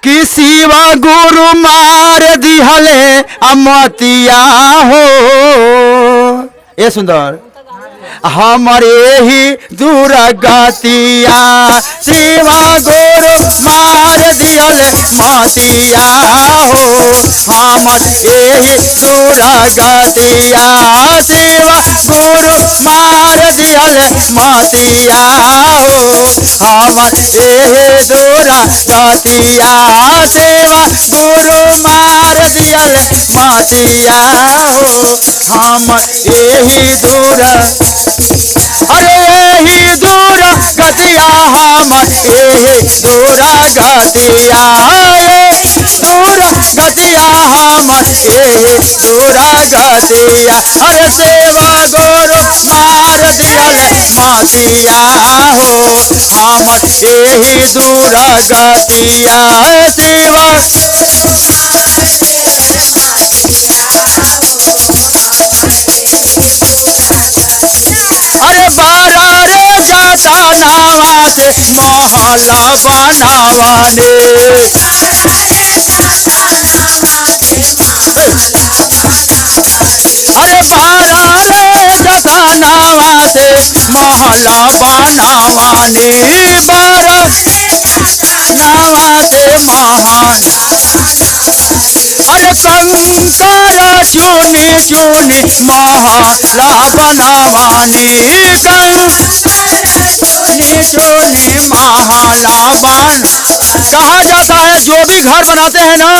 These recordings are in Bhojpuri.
कि शिवा गुरु मार दिहले अमतिया हो। ये सुंदर हमारे ही दुर्गतिया शिवा गुरु मार दिहले मतिया हो। हमर यही दुर्गतिया शिवा गुरु मार दिहले मतिया हो। हमर यही दुर्गतिया शिवा गुरु मार दिहले मतिया हो। हमर यही अरे ही दूर गतिया हमर यही दूर गतिया दूर गतिया हमर यही दूर गतिया। अरे सेवा गुरु मार दिहले मतिया हो। हमर यही दूर गतिया सेवा अरे बारा रे जाता नावा से मोहल्ला बनावाने। अरे बारा रे जाता नावा से मोहल्ला बनावाने। बारा नावा से मोहल्ला अरे कंकर चुनी चुनी मोहल्ला बनावानी। चुनी चुनी मोहल्ला बन कहा जाता है जो भी घर बनाते हैं ना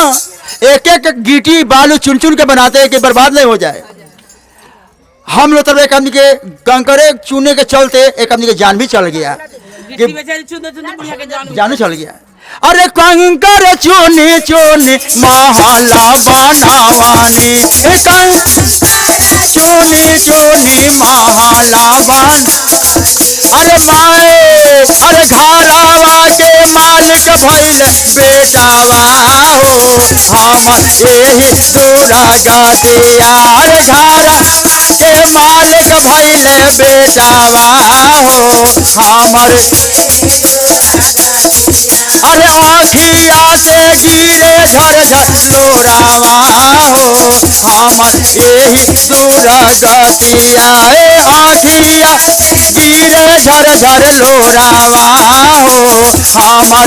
एक एक गीटी बालू चुन चुन के बनाते हैं कि बर्बाद नहीं हो जाए। हम लोग तब एक आदमी के कंकरे चुने के चलते एक आदमी के जान भी चल गया, जान चल गया। अरे कंकर चुनी चुनी मोहल्ला बनावानी। चुनी चुनी मोहल्ला बन अरे माए अरे घरावा के मालिक भइल बेटावा हो। हमर यही दुर्गतिया अरे घरा के मालिक भइल बेटावा हो। हमर अरे आँखिया से गिरे झर झर लोरावा हो। हमर यही दुर्गतिया आँखिया गिरे झर झर लोरावा हो। हमर